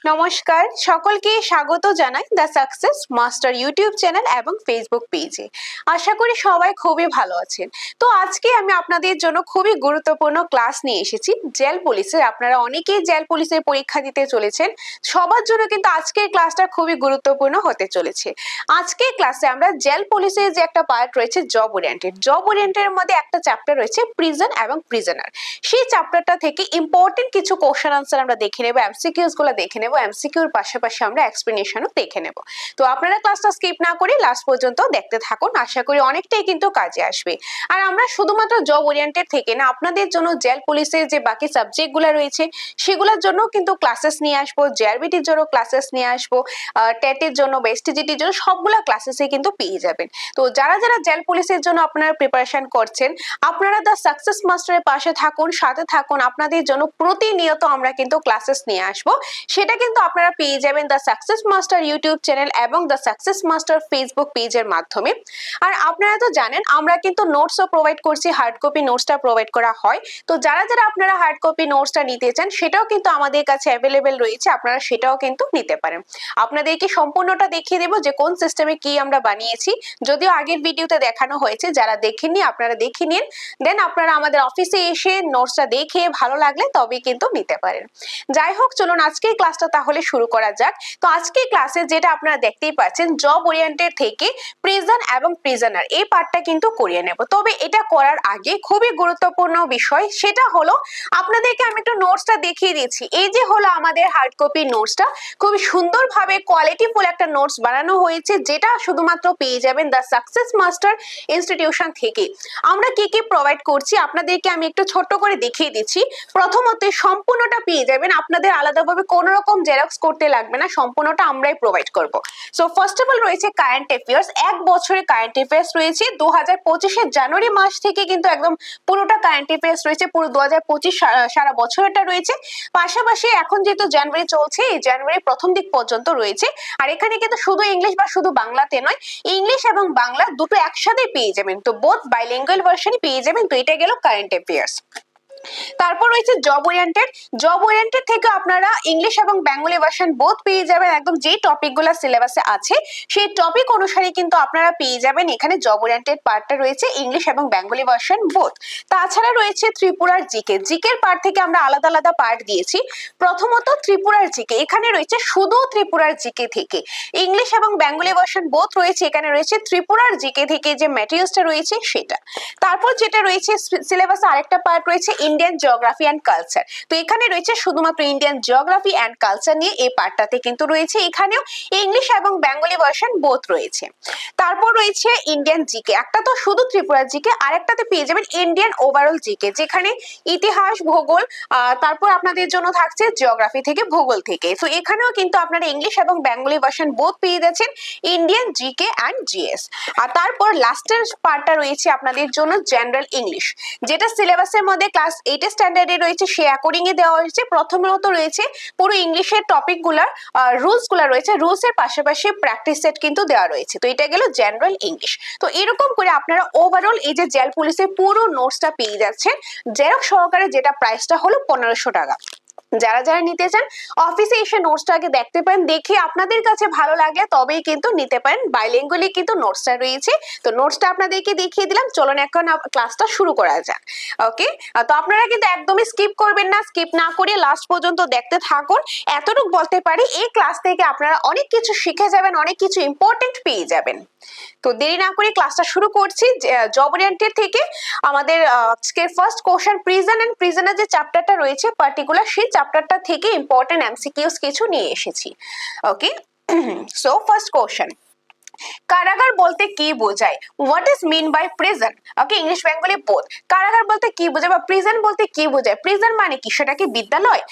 নমস্কার, সকলকে স্বাগত জানাই the success master YouTube channel এবং ফেসবুক পেজে। আশা করি সবাই খুবই ভালো আছেন। তো আজকে আমি আপনাদের জন্য খুবই গুরুত্বপূর্ণ ক্লাস নিয়ে এসেছি জেল পুলিশের। আপনারা অনেকেই জেল পুলিশের পরীক্ষা দিতে চলেছেন, সবার জন্য কিন্তু আজকের ক্লাসটা খুবই গুরুত্বপূর্ণ হতে চলেছে। আজকের ক্লাসে আমরা জেল পুলিশের যে একটা পার্ট রয়েছে জব ওরিয়েন্টের মধ্যে একটা চ্যাপ্টার রয়েছে প্রিজন এবং প্রিজনার। সেই চ্যাপ্টারটা থেকে ইম্পর্টেন্ট কিছু কোশ্চেন আনসার আমরা দেখে নেব, এমসিকিউস গুলো দেখে নেব, এমসিকিউর পাশাপাশি আমরা এক্সপ্লেনেশনও দেখে নেব। তো আপনারা ক্লাসটা স্কিপ না করে লাস্ট পর্যন্ত দেখতে থাকুন, আশা করি অনেকটাই কিন্তু কাজে আসবে। আর আমরা শুধুমাত্র জব ওরিয়েন্টেড থেকে না, আপনাদের জন্য জেল পুলিশের যে বাকি সাবজেক্ট গুলো রয়েছে সেগুলোর জন্য কিন্তু ক্লাসেস নিয়ে আসবো, জেআরবিটির জন্য ক্লাসেস নিয়ে আসবো, টেটের জন্য বা এসটিজিটির জন্য সবগুলা ক্লাসেসে কিন্তু পেয়ে যাবেন। তো যারা যারা জেল পুলিশের জন্য আপনারা প্রিপারেশন করছেন, আপনারা দ্য সাকসেস মাস্টারের পাশে থাকুন, সাথে থাকুন। আপনাদের জন্য প্রতিনিয়ত আমরা কিন্তু ক্লাসেস নিয়ে আসবো, সেটা কিন্তু আপনারা পেয়ে যাবেন the success master YouTube channel এবং দ্য সাকসেস মাস্টার ফেসবুক পেজের মাধ্যমে। আর আপনারা তো জানেন আমরা কিন্তু নোটসও প্রোভাইড করছি, হার্ড কপি নোটসটা প্রোভাইড করা হয়। তো যারা যারা আপনারা হার্ড কপি নোটসটা নিতে চান সেটাও কিন্তু আমাদের কাছে অ্যাভেলেবেল রয়েছে, আপনারা সেটাও কিন্তু নিতে পারেন। আপনাদেরকে সম্পূর্ণটা দেখিয়ে দেবো যে কোন সিস্টেমে কি আমরা বানিয়েছি, যদিও আগের ভিডিওতে দেখানো হয়েছে, যারা দেখেননি আপনারা দেখে নিন। দেন আপনারা আমাদের অফিসে এসে নোটসটা দেখে ভালো লাগলে তবেই কিন্তু নিতে পারেন। যাই হোক, চলুন আজকের ক্লাসটা তাহলে শুরু করা যাক। তো আজকের ক্লাসে যেটা আপনারা দেখতেই পাচ্ছেন, জব ওরিয়েন্টেড থেকে প্রিজন এবং প্রিজনার এই পার্টটা কিন্তু করিয়ে নেব। তবে এটা করার আগে খুবই গুরুত্বপূর্ণ বিষয়, সেটা হলো আপনাদেরকে আমি একটু নোটসটা দেখিয়ে দিচ্ছি। এই যে হলো আমাদের হার্ড কপি নোটসটা, খুবই সুন্দরভাবে কোয়ালিটিফুল একটা নোটস বানানো হয়েছে, যেটা শুধুমাত্র পেয়ে যাবেন দ্য সাকসেস মাস্টার ইনস্টিটিউশন থেকে। আমরা কি কি প্রোভাইড করছি আপনাদেরকে আমি একটু ছোট্ট করে দেখিয়ে দিচ্ছি। প্রথমত সম্পূর্ণটা পেয়ে যাবেন, আপনাদের আলাদাভাবে কোনো রকম জেরক্স করতে লাগবে না, সম্পূর্ণটা আমরাই প্রোভাইড করব। সো ফার্স্ট অফ অল রয়েছে কারেন্ট অ্যাফেয়ার্স, এক বছরের কারেন্ট অ্যাফেয়ার্স রয়েছে 2025-এর জানুয়ারি মাস থেকে কিন্তু একদম পুরোটা কারেন্ট অ্যাফেয়ার্স রয়েছে, পুরো 2025 সারা বছরটা রয়েছে। পাশাপাশি এখন যেহেতু জানুয়ারি চলছে, এই জানুয়ারি প্রথম দিক পর্যন্ত রয়েছে। আর এখানে কিন্তু শুধু ইংলিশ বা শুধু বাংলাতে নয়, ইংলিশ এবং বাংলা দুটো একসাথে পেয়ে যাবেন, তো বোথ বাইলিঙ্গুয়াল ভার্সনই পেয়ে যাবেন। তো এটা গেল কারেন্ট অ্যাফেয়ার্স। তারপর রয়েছে জব ওরিয়েন্টেড থেকে আপনারা ইংলিশ এবং বেঙ্গলি ভার্সন বোথ পেয়ে যাবেন, একদম যে টপিকগুলো সিলেবাসে আছে সেই টপিক অনুসারে কিন্তু আপনারা পেয়ে যাবেন। এখানে জব ওরিয়েন্টেড পার্টটা রয়েছে ইংলিশ এবং বেঙ্গলি ভার্সন বোথ। তাছাড়া রয়েছে ত্রিপুরার জিকের পার্ট থেকে আমরা আলাদা আলাদা পার্ট দিয়েছি। প্রথমত ত্রিপুরার জিকে, এখানে রয়েছে শুধু ত্রিপুরার জিকে থেকে ইংলিশ এবং বেঙ্গলি ভার্সন বোথ রয়েছে। এখানে রয়েছে ত্রিপুরার জিকে থেকে যে ম্যাটেরিয়ালসটা রয়েছে সেটা। তারপর যেটা রয়েছে সিলেবাসে আরেকটা পার্ট রয়েছে ইন্ডিয়ান জিওগ্রাফি অ্যান্ড কালচার, তো এখানে রয়েছে শুধুমাত্র ইন্ডিয়ান জিওগ্রাফি অ্যান্ড কালচার নিয়ে এই পার্টটাতে কিন্তু রয়েছে। এখানেও ইংলিশ এবং বেঙ্গলি ভার্সন বোথ রয়েছে। তারপর রয়েছে ইন্ডিয়ান জিকে, একটা তো শুধু ত্রিপুরার জিকে, আরেকটাতে পেয়ে যাবেন ইন্ডিয়ান ওভারঅল জিকে, যেখানে ইতিহাস, ভূগোল, তারপর আপনাদের জন্য থাকছে জিওগ্রাফি থেকে, ভূগোল থেকে। তো এখানেও কিন্তু আপনারা ইংলিশ এবং বেঙ্গলি ভার্সন বোথ পেয়ে যাচ্ছেন, ইন্ডিয়ান জিকে অ্যান্ড জিএস। আর তারপর লাস্টের পার্টটা রয়েছে আপনাদের জন্য জেনারেল ইংলিশ, যেটা সিলেবাসের মধ্যে ক্লাস 8 স্ট্যান্ডার্ডে রয়েছে, সে অ্যাকর্ডিং এ দেওয়া হয়েছে। প্রথমত রয়েছে পুরো ইংলিশের টপিকগুলোর রুলস গুলা রয়েছে, রুলস এর পাশাপাশি প্র্যাকটিস সেট কিন্তু দেওয়া রয়েছে। তো এটা গেল জেনারেল ইংলিশ। তো এরকম করে আপনারা ওভারঅল এই যে জেল পুলিশের পুরো নোটসটা পেয়ে যাচ্ছেন জেরক্স সহকারে, যেটা প্রাইসটা হলো 1500 টাকা। যারা যারা নিতে চান অফিসে এসে নোটসটা আগে দেখতে পারেন, দেখে আপনাদের কাছে ভালো লাগলে তবেই কিন্তু নিতে পারেন। বাইলিঙ্গুয়ালি কিন্তু নোটসটা রয়েছে, তো নোটসটা আপনাদেরকে দেখিয়ে দিলাম। চলুন এখন ক্লাসটা শুরু করা যাক। ওকে, তো আপনারা কিন্তু একদমই স্কিপ করবেন না, স্কিপ না করে লাস্ট পর্যন্ত দেখতে থাকুন। এতটুকু বলতে পারি, এই ক্লাস থেকে আপনারা অনেক কিছু শিখে যাবেন, অনেক কিছু ইম্পর্টেন্ট পেয়ে যাবেন। তো দেরি না করে ক্লাসটা শুরু করছি। জব ওরিয়েন্টেড থেকে আমাদের আজকে first question prison and prisoner যে চ্যাপ্টারটা রয়েছে পার্টিকুলার, সেই চ্যাপ্টারটা থেকে ইম্পর্টেন্ট এমসিকিউস কিছু নিয়ে এসেছি। ওকে, সো ফার্স্ট কোশ্চেন, কারাগার বলতে কি বোঝায়? What is mean by prison? Okay, English Bengali both. কারাগার বলতে কি বোঝায় বা প্রিজন বলতে কি বোঝায়? প্রিজন মানে কি? সেটা কি বিদ্যালয়,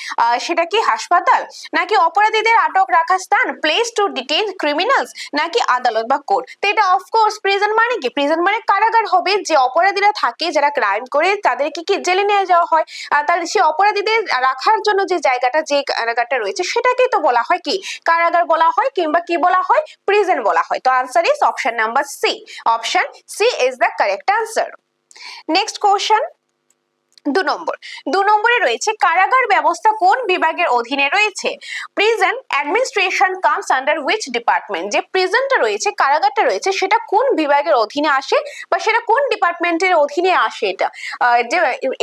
সেটা কি হাসপাতাল, নাকি অপরাধীদের আটক রাখার স্থান, প্লেস টু ডিটেইন ক্রিমিনালস, নাকি আদালত বা কোর্ট? তো এটা অফকোর্স প্রিজন মানে কি? প্রিজন মানে কারাগার হবে, যে অপরাধীরা থাকে, যারা ক্রাইম করে তাদেরকে কি জেলে নিয়ে যাওয়া হয়, তার সেই অপরাধীদের রাখার জন্য যে জায়গাটা, যে কারাগারটা রয়েছে সেটাকেই তো বলা হয় কি? কারাগার বলা হয়, কিংবা কি বলা হয়? প্রিজন বলা হয়। তো answer is option number C. Option C is the correct answer. Next question. দু নম্বরে রয়েছে কারাগার ব্যবস্থা কোন বিভাগের অধীনে রয়েছে? Prison administration comes under which department? যে প্রিজনটা রয়েছে, কারাগারটা রয়েছে, সেটা কোন বিভাগের অধীনে আসে বা সেটা কোন ডিপার্টমেন্টের অধীনে আসে? এটা যে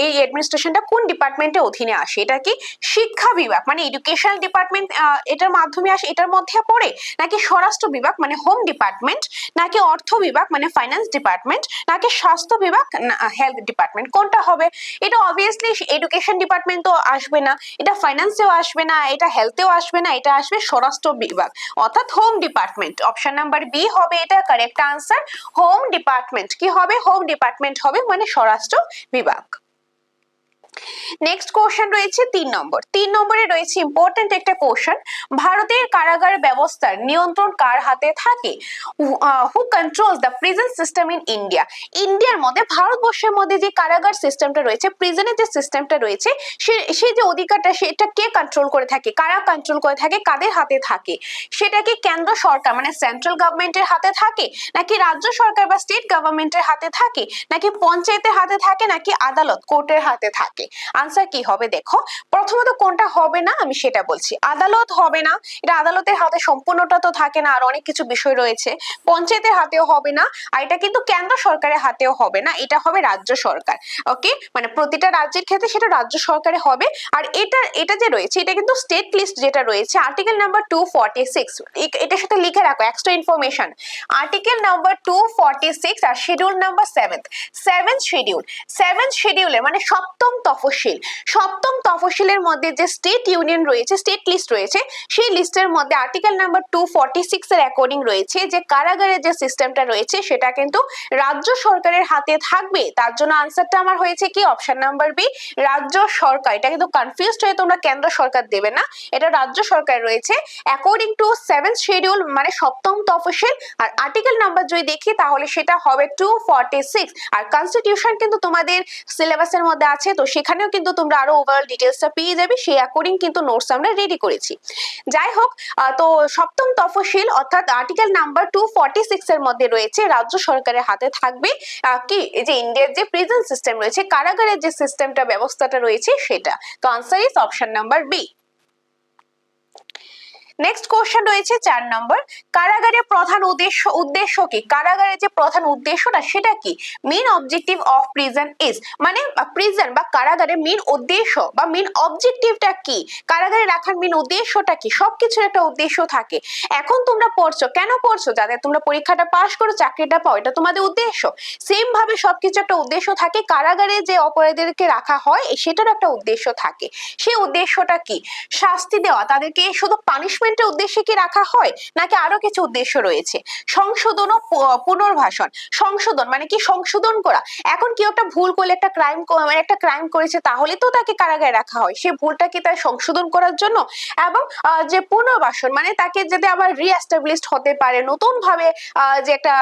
এই অ্যাডমিনিস্ট্রেশনটা কোন ডিপার্টমেন্টের অধীনে আসে? এটা কি শিক্ষা বিভাগ মানে এডুকেশনাল ডিপার্টমেন্ট এটার মাধ্যমে আসে, এটার মধ্যে পড়ে, নাকি স্বরাষ্ট্র বিভাগ মানে হোম ডিপার্টমেন্ট, নাকি অর্থ বিভাগ মানে ফাইন্যান্স ডিপার্টমেন্ট, নাকি স্বাস্থ্য বিভাগ হেলথ ডিপার্টমেন্ট? কোনটা হবে? এটা অবভিয়াসলি এডুকেশন ডিপার্টমেন্ট তো আসবে না, এটা ফাইন্যান্সেও আসবে না, এটা হেলথেও আসবে না, এটা আসবে স্বরাষ্ট্র বিভাগ অর্থাৎ home department. Option number B হবে এটা কারেক্ট আনসার, হোম ডিপার্টমেন্ট। কি হবে? হোম ডিপার্টমেন্ট হবে মানে স্বরাষ্ট্র বিভাগ। নেক্সট কোশ্চেন রয়েছে 3 নম্বরে রয়েছে ইম্পর্টেন্ট একটা কোশ্চেন, ভারতের কারাগার ব্যবস্থার নিয়ন্ত্রণ কার হাতে থাকে? Who controls the prison system in India? ইন্ডিয়ার মধ্যে, ভারতবর্ষের মধ্যে যে কারাগার সিস্টেমটা রয়েছে, প্রিজনের যে সিস্টেমটা রয়েছে, সেই যে অধিকারটা সেটা কে কন্ট্রোল করে থাকে, কারা কন্ট্রোল করে থাকে, কাদের হাতে থাকে? সেটা কি কেন্দ্র সরকার মানে সেন্ট্রাল গভর্নমেন্টের হাতে থাকে, নাকি রাজ্য সরকার বা স্টেট গভর্নমেন্টের হাতে থাকে, নাকি পঞ্চায়েতের হাতে থাকে, নাকি আদালত কোর্টের হাতে থাকে? আনসার কি হবে দেখো, প্রথমত কোনটা হবে না আমি সেটা বলছি। আদালত হবে না, এটা আদালতের হাতে সম্পূর্ণটা তো থাকে না, আর অনেক কিছু বিষয় রয়েছে। পঞ্চায়েতের হাতেও হবে না, আর এটা কিন্তু কেন্দ্র সরকারের হাতেও হবে না, এটা হবে রাজ্য সরকার। ওকে, মানে প্রতিটা রাজ্যের ক্ষেত্রে সেটা রাজ্য সরকারে হবে। আর এটা যে রয়েছে এটা কিন্তু স্টেট লিস্ট যেটা রয়েছে আর্টিকেল নাম্বার 246, এটার সাথে লিখে রাখো এক্সট্রা ইনফরমেশন। আর্টিকেল নাম্বার 246 আর শিডিউল নাম্বার 7 শিডিউলে মানে সপ্তম তফসিলের মধ্যে যে স্টেট ইউনিয়ন রয়েছে, স্টেট লিস্ট রয়েছে, সেই লিস্টের মধ্যে আর্টিকেল নাম্বার 246 এর অ্যাকর্ডিং রয়েছে যে কারাগারের যে সিস্টেমটা রয়েছে সেটা কিন্তু রাজ্য সরকারের হাতে থাকবে। তার জন্য আনসারটা আমার হয়েছে কি অপশন নাম্বার বি, রাজ্য সরকার। এটা কিন্তু কনফিউজড হয়ে তোমরা কেন্দ্র সরকার দেবে না, এটা রাজ্য সরকার রয়েছে অ্যাকর্ডিং টু 7th শিডিউল মানে সপ্তম তফসিল। আর আর্টিকেল নাম্বার যদি দেখি তাহলে সেটা হবে 246। আর কনস্টিটিউশন কিন্তু তোমাদের সিলেবাসের মধ্যে আছে, তো সেখানেও কিন্তু তোমরা আরো ওভারঅল ডিটেইলসটা পেয়ে যাবে, সেই অ্যাকর্ডিং কিন্তু নোটস আমরা রেডি করেছি। যাই হোক, তো সপ্তম তফসিল অর্থাৎ আর্টিকেল নাম্বার 246 এর মধ্যে রয়েছে রাজ্য সরকারের হাতে থাকবে কি এই যে ইন্ডিয়ার যে প্রিজন সিস্টেম রয়েছে, কারাগারের যে সিস্টেমটা ব্যবস্থাটা রয়েছে সেটা। তো answer is option number B. Next question রয়েছে 4 নম্বর, কারাগারের প্রধান উদ্দেশ্য কি? কারাগারের যে প্রধান উদ্দেশ্যটা সেটা কি? Main objective of prison is, মানে প্রিজন বা কারাগারের মেইন উদ্দেশ্য বা মেইন অবজেক্টিভটা কি? কারাগারে রাখার মেইন উদ্দেশ্যটা কি? সবকিছুর একটা উদ্দেশ্য থাকে। এখন তোমরা পড়ছো, কেন পড়ছো? যাতে তোমরা পরীক্ষাটা পাস করো, চাকরিটা পাও, এটা তোমাদের উদ্দেশ্য। সেম ভাবে সবকিছু একটা উদ্দেশ্য থাকে, কারাগারে যে অপরাধীদেরকে রাখা হয় সেটারও একটা উদ্দেশ্য থাকে। সেই উদ্দেশ্যটা কি? শাস্তি দেওয়া, তাদেরকে শুধু পানিশমেন্টের উদ্দেশ্যে কি রাখা হয়, নাকি আরো কিছু উদ্দেশ্য রয়েছে? সংশোধন ও পুনর্বাসন। সংশোধন মানে কি? সংশোধন করা। এখন কেউ একটা ভুল করলে, একটা ক্রাইম করেছে, তাহলে তো তাকে কারাগারে রাখা হয়, সেই ভুলটা কি তার সংশোধন করার জন্য। এবং যে পুনর্বাসন মানে তাকে যাতে আবার রিএস্টাবলিশড হতে পারে, নতুন ভাবে যে একটা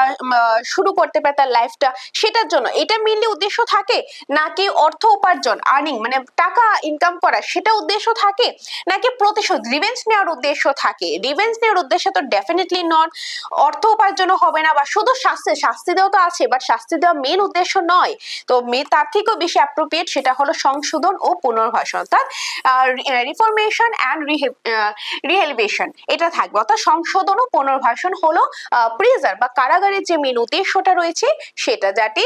শুরু করতে পারে তার লাইফটা, সেটার জন্য এটা মেইনলি উদ্দেশ্য থাকে। নাকি অর্থ উপার্জন, আর্নিং মানে টাকা ইনকাম করা, সেটা উদ্দেশ্য থাকে, নাকি প্রতিশোধ, রিভেঞ্জ নেওয়ার উদ্দেশ্য থাকে? রিভেঞ্জ নেওয়ার উদ্দেশ্য তো ডেফিনেটলি নট। অর্থ উপার্জন হবে না, বা শুধু শাস্তি দেওয়া তো আছে, বাট শাস্তি দেওয়া মেইন উদ্দেশ্য নয়। তো তার থেকেও বেশি অ্যাপ্রোপ্রিয়েট সেটা হলো সংশোধন ও পুনর্বাসন, অর্থাৎ রিফরমেশন অ্যান্ড রিহেবিলিটেশন এটা থাকবে। অর্থাৎ সংশোধন ও পুনর্বাসন হলো প্রিজন বা কারাগারের যে মেইন উদ্দেশ্যটা রয়েছে সেটা, যাতে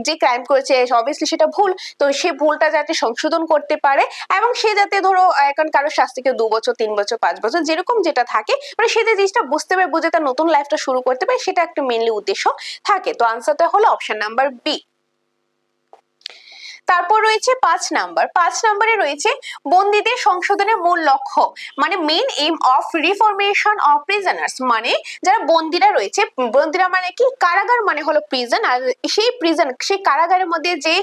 যে ক্রাইম করেছে অবভিয়াসলি সেটা ভুল, তো সে ভুলটা যাতে সংশোধন করতে পারে, এবং সে যাতে ধরো এখন কারো শাস্তিকে 2 বছর 3 বছর 5 বছর যেরকম যেটা থাকে, মানে সে যে জিনিসটা বুঝতে পারে, বুঝে তার নতুন লাইফটা শুরু করতে পারে, সেটা একটা মেইনলি উদ্দেশ্য থাকে। তো আনসারটা হলো অপশন নাম্বার বি। তারপর রয়েছে 5 নম্বরে রয়েছে বন্দীদের সংশোধনের মূল লক্ষ্য, মানে main aim of reformation of prisoners, মানে যারা বন্দীরা রয়েছে, বন্দীরা মানে কি? কারাগার মানে হলো প্রিজন, আর সেই কারাগারের মধ্যে যে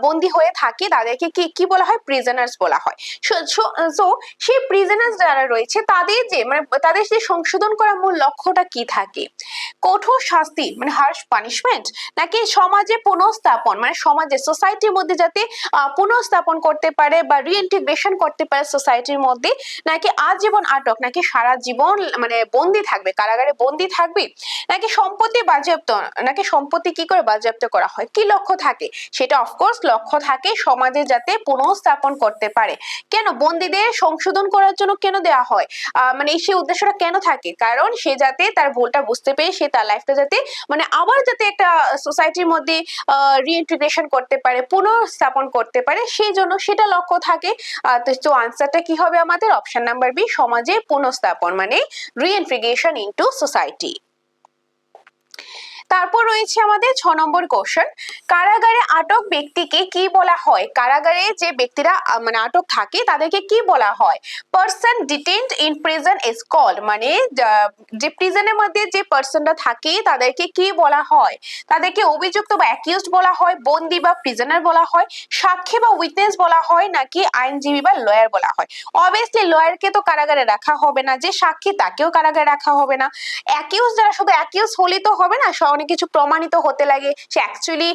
বন্দী হয়ে থাকে তাদেরকে কি বলা হয়? প্রিজনার্স বলা হয়। সো সেই প্রিজনার্স যারা রয়েছে তাদের যে সংশোধন করার মূল লক্ষ্যটা কি থাকে? কঠোর শাস্তি মানে হার্শ পানিশমেন্ট, নাকি সমাজে পুনঃস্থাপন মানে সমাজে সোসাইটির মধ্যে যাতে পুনঃস্থাপন করতে পারে বা রিইন্টিগ্রেশন করতে পারে সোসাইটির মধ্যে, নাকি আজীবন আটক, নাকি সারা জীবন মানে বন্দি থাকবে, কারাগারে বন্দি থাকবে, নাকি সম্পত্তি বাজেয়াপ্ত, নাকি সম্পত্তি কি করে বাজেয়াপ্ত করা হয়, কি লক্ষ্য থাকে? সেটা অফকোর্স লক্ষ্য থাকে সমাজে যাতে পুনঃস্থাপন করতে পারে। কেন বন্দীদের সংশোধন করার জন্য কেন দেওয়া হয়, মানে সেই উদ্দেশ্যটা কেন থাকে? কারণ সে যাতে তার ভুলটা বুঝতে পেরে সে তার লাইফটা যাতে মানে আবার যাতে একটা সোসাইটির মধ্যে রিইন্টিগ্রেশন করতে পারে, পুনঃস্থাপন করতে পারে, সেই জন্য সেটা লক্ষ্য থাকে। তো আনসারটা কি হবে আমাদের? অপশন নাম্বার বি, সমাজে পুনঃস্থাপন মানে রিইন্টিগ্রেশন ইনটু সোসাইটি। তারপর রয়েছে আমাদের 6 নম্বর কোশ্চেন, কারাগারে আটক ব্যক্তিকে কি বলা হয়? কারাগারে যে ব্যক্তিরা মানে আটক থাকে তাদেরকে কি বলা হয়? Person detained in prison is called, মানে যে প্রিজনের মধ্যে যে পারসনটা থাকে তাদেরকে কি বলা হয়? তাদেরকে অভিযুক্ত বা অ্যাকিউজড বলা হয়, বন্দী বা প্রিজনার বলা হয়, সাক্ষী বা উইটনেস বলা হয়, নাকি আইনজীবী বা লয়ার বলা হয়? অবভিয়াসলি লয়ারকে তো কারাগারে রাখা হবে না, যে সাক্ষী তাকেও কারাগারে রাখা হবে না। অ্যাকিউজ যারা, শুধু অ্যাকিউজ হলেই তো হবে না, অনেক কিছু প্রমাণিত হতে লাগে সে অ্যাকচুয়ালি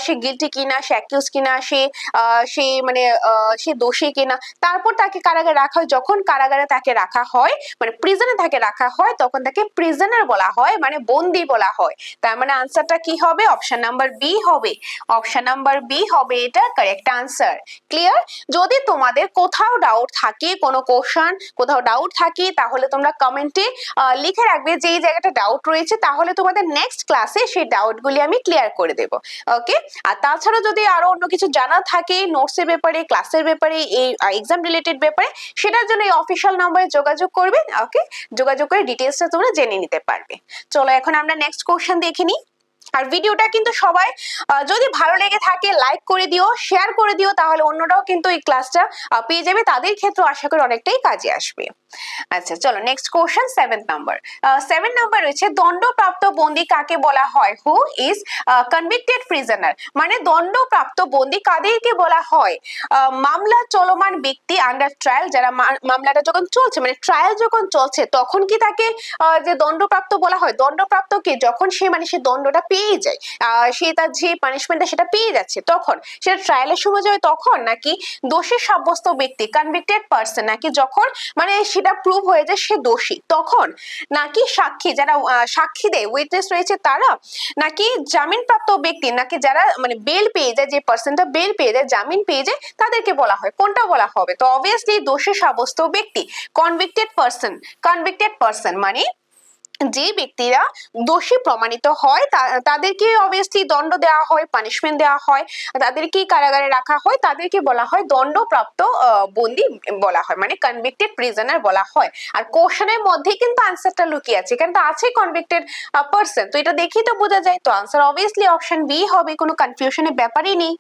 সে গিলটি কিনা, সে অ্যাকিউজ কিনা, সে মানে সে দোষী কিনা, তারপর তাকে কারাগারে রাখা হয়। যখন কারাগারে তাকে রাখা হয় মানে প্রিজনে তাকে রাখা হয় তখন তাকে প্রিজনার বলা হয়, মানে বন্দী বলা হয়। তার মানে আনসারটা কি হবে? অপশন নাম্বার বি হবে। অপশন নাম্বার বি হবে এটা কারেক্ট আনসার। ক্লিয়ার? যদি তোমাদের কোথাও ডাউট থাকে, কোনো কোশ্চেন কোথাও ডাউট থাকে, তাহলে তোমরা কমেন্টে লিখে রাখবে যে এই জায়গাটা ডাউট রয়েছে, তাহলে তোমাদের নেক্সট ক্লাসে সেই ডাউটগুলি আমি ক্লিয়ার করে দেব। ওকে? আর তাছাড়া যদি আরো অন্য কিছু জানার থাকে নোটসের ব্যাপারে, ক্লাসের ব্যাপারে, এই এক্সাম রিলেটেড ব্যাপারে, সেটার জন্য এই অফিসিয়াল নম্বরে যোগাযোগ করবে। ওকে? যোগাযোগ করে ডিটেইলসটা তোমরা জেনে নিতে পারবে। চলো এখন আমরা নেক্সট কোশ্চেন দেখে নিই। আর ভিডিওটা কিন্তু সবাই যদি ভালো লেগে থাকে লাইক করে দিও, শেয়ার করে দিও, তাহলে অন্যরাও কিন্তু এই ক্লাসটা পেয়ে যাবে, তাদের ক্ষেত্রে আশা করি অনেকটাই কাজে আসবে। আচ্ছা চলো নেক্সট কোশ্চেন 7 নাম্বার। 7 নাম্বার রয়েছে দণ্ডপ্রাপ্ত বন্দী কাকে বলা হয়? হু ইজ কনভিক্টেড প্রিজনার, মানে দণ্ডপ্রাপ্ত বন্দী কাদেরকে বলা হয়? মামলা চলমান ব্যক্তি আন্ডার ট্রায়াল, যারা মামলাটা যখন চলছে মানে ট্রায়াল যখন চলছে তখন কি তাকে যে দণ্ডপ্রাপ্ত বলা হয়? দণ্ডপ্রাপ্ত কে? যখন সে মানে সে দণ্ডটা পেয়ে যায়, সে তার যে পানিশমেন্টটা সেটা পেয়ে যাচ্ছে, তখন সেটা ট্রায়ালের সময় যায় তখন, নাকি দোষী সাব্যস্ত ব্যক্তি কনভিক্টেড পারসন, নাকি যখন মানে সেটা প্রুভ হয়ে যায় সে দোষী তখন, নাকি সাক্ষী যারা সাক্ষী দেয় উইটনেস রয়েছে তারা, নাকি জামিনপ্রাপ্ত ব্যক্তি, নাকি যারা মানে বেল পেয়ে যায়, যে পার্সনটা বেল পেয়ে যায়, জামিন পেয়ে যায়, তাদেরকে বলা হয়? কোনটা বলা হবে? তো অবভিয়াসলি দোষী সাব্যস্ত ব্যক্তি, কনভিক্টেড পারসন। কনভিক্টেড পারসন মানে যে ব্যক্তিরা দোষী প্রমাণিত হয় তাদেরকে অবভিয়াসলি দণ্ড দেওয়া হয়, পানিশমেন্ট দেওয়া হয়, তাদেরকে কারাগারে রাখা হয়, তাদেরকে বলা হয় দণ্ডপ্রাপ্ত বন্দী বলা হয়, মানে কনভিক্টেড প্রিজনার বলা হয়। আর কোশ্চেনের মধ্যে কিন্তু আনসারটা লুকিয়ে আছে, এখানে তো আছে কনভিক্টেড পারসন, তো এটা দেখেই তো বোঝা যায়। তো আনসার অবভিয়াসলি অপশন বি হবে, কোনো কনফিউশনের ব্যাপারই নেই।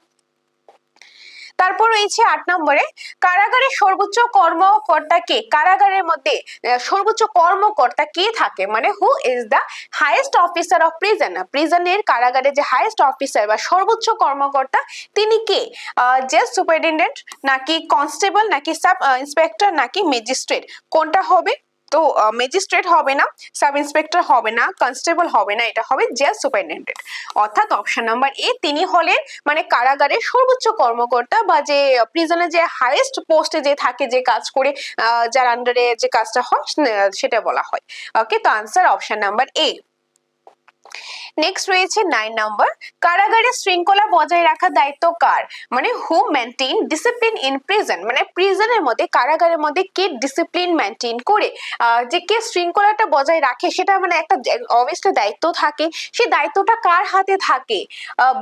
তারপর রয়েছে 8 নম্বরে, কারাগারের সর্বোচ্চ কর্মকর্তা কে? কারাগারের মধ্যে সর্বোচ্চ কর্মকর্তা কে থাকে, মানে who is the highest officer of prison? প্রিজনের কারাগারে যে হাইয়েস্ট অফিসার বা সর্বোচ্চ কর্মকর্তা তিনি কে? জেল সুপারিনটেন্ডেন্ট, নাকি কনস্টেবল, নাকি সাব ইন্সপেক্টর, নাকি ম্যাজিস্ট্রেট? কোনটা হবে? তো ম্যাজিস্ট্রেট হবে না, সাব ইন্সপেক্টর হবে না, কনস্টেবল হবে না, এটা হবে জেল সুপারিনটেন্ডেন্ট। অর্থাৎ অপশন নাম্বার এ, তিনি হলেন মানে কারাগারের সর্বোচ্চ কর্মকর্তা বা যে প্রিজনে যে হাইয়েস্ট পোস্টে যে থাকে, যে কাজ করে যার আন্ডারে যে কাজটা হয় সেটা বলা হয়। ওকে? তো answer option number A. Next রয়েছে 9 নাম্বার, কারাগারে শৃঙ্খলা বজায় রাখার দায়িত্ব কার? মানে হু মেইনটেইন ডিসিপ্লিন ইন প্রিজন, মানে প্রিজনের মধ্যে কারাগারের মধ্যে কে ডিসিপ্লিন মেইনটেইন করে যে কে শৃঙ্খলাটা বজায় রাখে, সেটা মানে একটা অবভিয়াসলি দায়িত্ব থাকে। সেই দায়িত্বটা কার হাতে থাকে?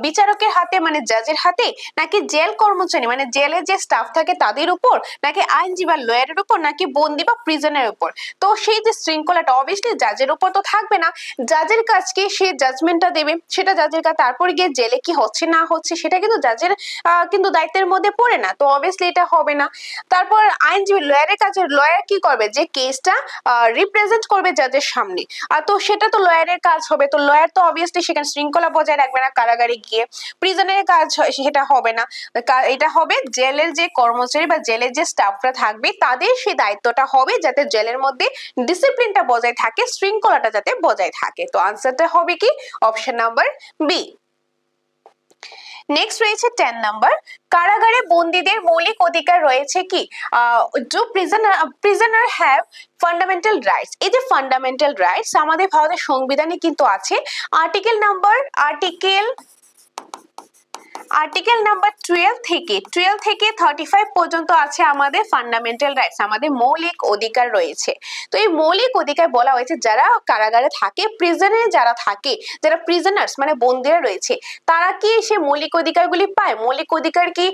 বিচারকের হাতে মানে জাজের হাতে, নাকি জেল কর্মচারী মানে জেলে যে স্টাফ থাকে তাদের উপর, নাকি আইনজীবী বা লয়ারের উপর, নাকি বন্দী বা প্রিজনের উপর? তো সেই যে শৃঙ্খলাটা অবভিয়াসলি জাজের উপর তো থাকবে না, জাজের কাজ কি? সে জাজমেন্টটা দেবে, সেটা জাজের কাজ। তারপরে গিয়ে জেলে কি হচ্ছে না হচ্ছে সেটা কিন্তু জাজের কিন্তু দায়িত্বের মধ্যে পড়ে না, তো অবভিয়াসলি এটা হবে না। তারপর আইনজীবী লয়ারের কাছে, লয়ার কি করবে? যে কেসটা রিপ্রেজেন্ট করবে জাজের সামনে, তো সেটা তো লয়ারের কাজ হবে। তো লয়ার তো অবভিয়াসলি সেখানে শৃঙ্খলা বজায় রাখবে না কারাগারে গিয়ে, প্রিজনের কাজ সেটা হবে না। এটা হবে জেলের যে কর্মচারী বা জেলের যে স্টাফরা থাকবে তাদের সেই দায়িত্বটা হবে যাতে জেলের মধ্যে ডিসিপ্লিনটা বজায় থাকে, শৃঙ্খলাটা যাতে বজায় থাকে। তো আনসারটা হবে কি? Option number B. নেক্সট রয়েছে 10 নাম্বার, কারাগারে বন্দীদের মৌলিক অধিকার রয়েছে কি? Do prisoner have fundamental rights. এই যে ফান্ডামেন্টাল রাইটস আমাদের ভারতের সংবিধানে কিন্তু আছে। আর্টিকেল নাম্বার 12 থেকে 35 পর্যন্ত আছে আমাদের ফান্ডামেন্টাল রাইটস, আমাদের মৌলিক অধিকার রয়েছে। তো এই মৌলিক অধিকার বলা হয়েছে যারা কারাগারে থাকে, প্রিজনে যারা থাকে, যারা প্রিজনার্স মানে বন্দীরা রয়েছে, তারা কি সে মৌলিক অধিকারগুলি পায়? মৌলিক অধিকার কি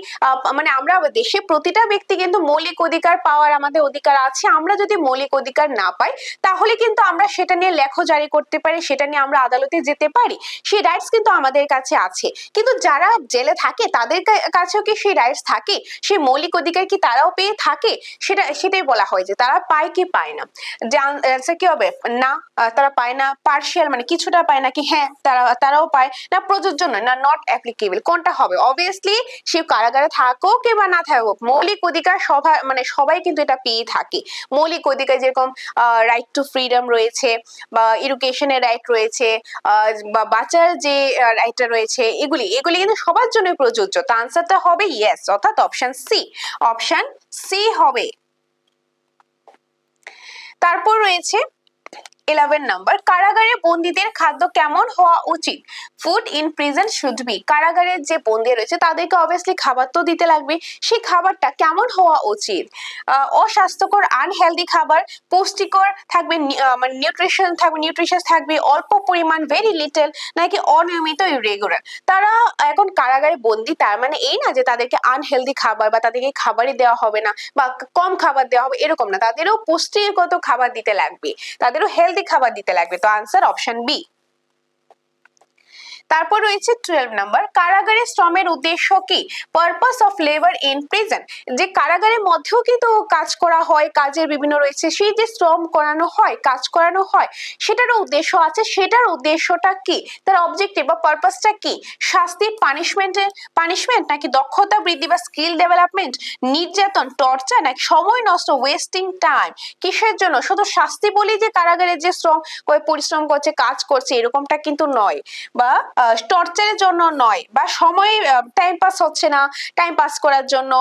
মানে আমরা দেশে প্রতিটা ব্যক্তি কিন্তু মৌলিক অধিকার পাওয়ার আমাদের অধিকার আছে। আমরা যদি মৌলিক অধিকার না পাই তাহলে কিন্তু আমরা সেটা নিয়ে লেখো জারি করতে পারি, সেটা নিয়ে আমরা আদালতে যেতে পারি, সেই রাইটস কিন্তু আমাদের কাছে আছে। কিন্তু যারা জেলে থাকে তাদের কাছেও কি সেই রাইটস থাকে? সেই মৌলিক অধিকার কি তারাও পেয়ে থাকে? সেটাই বলা হয় যে তারা পায় কি পায় না। যে আনসার কি হবে? না, তারা পায় না, পার্শিয়াল মানে কিছুটা পায় নাকি হ্যাঁ তারাও পায় না, প্রযোজ্য নয় না, নট অ্যাপ্লিকেবল। কোনটা হবে? অবভিয়াসলি সে কারাগারে থাকুক কিংবা না থাকুক, মৌলিক অধিকার সবাই কিন্তু এটা পেয়ে থাকে। মৌলিক অধিকার যেরকম রাইট টু ফ্রিডম রয়েছে, বা এডুকেশনের রাইট রয়েছে, বা বাঁচার যে রাইটটা রয়েছে, এগুলি কিন্তু সবার জন্য প্রযোজ্য। তো আনসারটা হবে ইয়েস, অর্থাৎ অপশন সি হবে। তারপর রয়েছে 11 নাম্বার, কারাগারে বন্দীদের খাদ্য কেমন হওয়া উচিত? Food in prison should be. কারাগারের যে বন্দী রয়েছে তাদেরকে অবভিয়াসলি খাবার তো দিতে লাগবে, সেই খাবারটা কেমন হওয়া উচিত? অস্বাস্থ্যকর আনহেলদি খাবার, পুষ্টিকর থাকবে মানে নিউট্রিশাস থাকবে, অল্প পরিমাণ ভেরি লিটল, নাকি অনিয়মিত ইরেগুলার? তারা এখন কারাগারে বন্দী, তার মানে এই না যে তাদেরকে আনহেলদি খাবার বা তাদেরকে খাবারই দেওয়া হবে না বা কম খাবার দেওয়া হবে, এরকম না। তাদেরও পুষ্টিগত খাবার দিতে লাগবে, তাদেরও হেলদি খাবার দিতে লাগবে। তো আনসার অপশন বি। তারপর রয়েছে 12 নাম্বার, কারাগারে শ্রমের উদ্দেশ্য কি? Purpose of labour in prison. যে কারাগারের মধ্যেও কিন্তু কাজ করা হয়, কাজের বিভিন্ন রয়েছে, সেই যে শ্রম করানো হয়, কাজ করানো হয়, সেটারও উদ্দেশ্য আছে। সেটার উদ্দেশ্যটা কি? তার অবজেক্টিভ বা পারপাসটা কি? শাস্তি, পানিশমেন্ট, নাকি দক্ষতা বৃদ্ধি বা স্কিল ডেভেলপমেন্ট, নির্যাতন, টর্চার, নাকি সময় নষ্ট, ওয়েস্টিং টাইম? কিসের জন্য? শুধু শাস্তি বলি যে কারাগারে যে পরিশ্রম করছে, কাজ করছে, এরকমটা কিন্তু নয়, বা টর্চারের জন্য নয়, বা সময় টাইম পাস হচ্ছে না, টাইম পাস করার জন্য,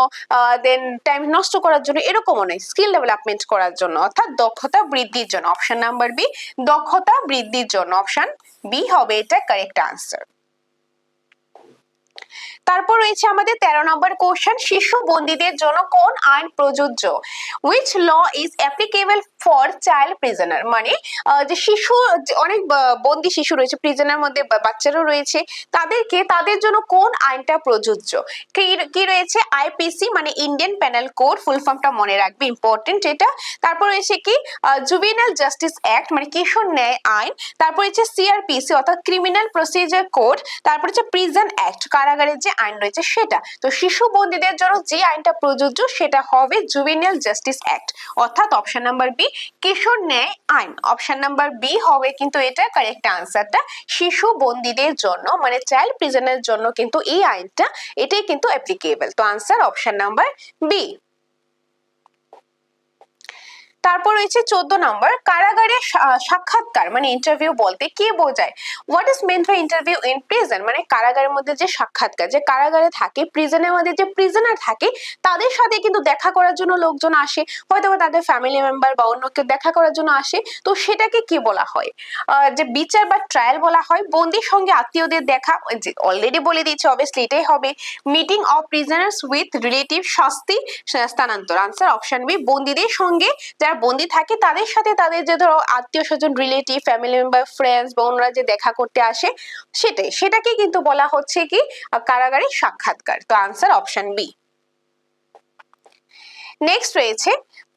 দেন টাইম নষ্ট করার জন্য, এরকমও নয়, স্কিল ডেভেলপমেন্ট করার জন্য, অর্থাৎ দক্ষতা বৃদ্ধির জন্য। অপশন নাম্বার বি, দক্ষতা বৃদ্ধির জন্য। অপশন বি হবে এটা কারেক্ট আনসার। তারপর রয়েছে আমাদের 13 নম্বর কোশ্চেন, শিশু বন্দীদের জন্য কোন আইন প্রযোজ্য? Which law is applicable for child prisoner. মানে যে শিশু, অনেক বন্দী শিশু রয়েছে, প্রিজনার মধ্যে বাচ্চারও রয়েছে, তাদের জন্য কোন আইনটা প্রযোজ্য? কি রয়েছে? আইপিসি মানে ইন্ডিয়ান পেনাল কোড, ফুল ফর্মটা মনে রাখবে, ইম্পর্টেন্ট এটা। তারপর রয়েছে কি জুভেনাইল জাস্টিস অ্যাক্ট মানে কিশোর ন্যায় আইন। তারপর হচ্ছে সিআরপিসি অর্থাৎ ক্রিমিনাল প্রসিজার কোড। তারপর হচ্ছে প্রিজন অ্যাক্ট, কারাগারের যে আইন রয়েছে সেটা। তো শিশু বন্দীদের জন্য যে আইনটা প্রযোজ্য সেটা হবে জুভেনাইল জাস্টিস অ্যাক্ট, অর্থাৎ অপশন নাম্বার বি, কিশোর ন্যায় আইন। অপশন নাম্বার বি হবে কিন্তু এটা কারেক্ট আনসারটা। শিশু বন্দীদের জন্য মানে চাইল্ড প্রিজনের জন্য কিন্তু এই আইনটা, এটাই কিন্তু অ্যাপ্লিকেবল। তো আনসার অপশন নাম্বার বি। তারপর রয়েছে 14 নম্বর, কারাগারে সাক্ষাৎকার মানে ইন্টারভিউ বলতে কি বোঝায়? What is meant by interview in prison? মানে কারাগারের মধ্যে যে সাক্ষাৎকার, যে কারাগারে থাকে, প্রিজনের মধ্যে যে প্রিজনার থাকে, তাদের সাথে কিন্তু দেখা করার জন্য লোকজন আসে, হয়তো তাদের ফ্যামিলি মেম্বার বা অন্য কেউ দেখা করার জন্য আসে। তো সেটাকে কি বলা হয়? যে বিচার বা ট্রায়াল বলা হয়। বন্দির সঙ্গে আত্মীয়দের দেখা, অলরেডি বলে দিয়েছে, অবভিয়াসলি এটাই হবে। Meeting of prisoners with relative, শাস্তি স্থানান্তর। আনসার অপশন বি, বন্দীদের সঙ্গে, যারা বন্দী থাকে তাদের সাথে তাদের যে ধরো আত্মীয় স্বজন, রিলেটিভ, ফ্যামিলি মেম্বার, ফ্রেন্ডস বা অন্যরা যে দেখা করতে আসে, সেটাকে কিন্তু বলা হচ্ছে কি কারাগারের সাক্ষাৎকার। তো আনসার অপশন বি। নেক্সট রয়েছে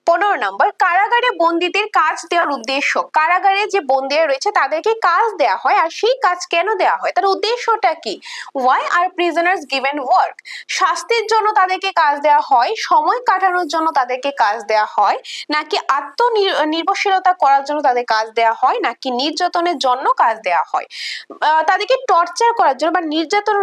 15 নম্বর, কারাগারে বন্দীদের কাজ দেওয়ার উদ্দেশ্য। কারাগারে যে বন্দীরা রয়েছে তাদেরকে কাজ দেওয়া হয়, আর সেই কাজ কেন দেওয়া হয়, তার উদ্দেশ্যটা কি? ওয়াই আর প্রিজনার্স গিভেন ওয়ার্ক? শাস্তির জন্য তাদেরকে কাজ দেওয়া হয়, সময় কাটানোর জন্য তাদেরকে কাজ দেওয়া হয়, নাকি আত্মনির্ভরশীলতা করার জন্য তাদের কাজ দেওয়া হয়, নাকি নির্যাতনের জন্য কাজ দেওয়া হয়? তাদেরকে টর্চার করার জন্য বা নির্যাতন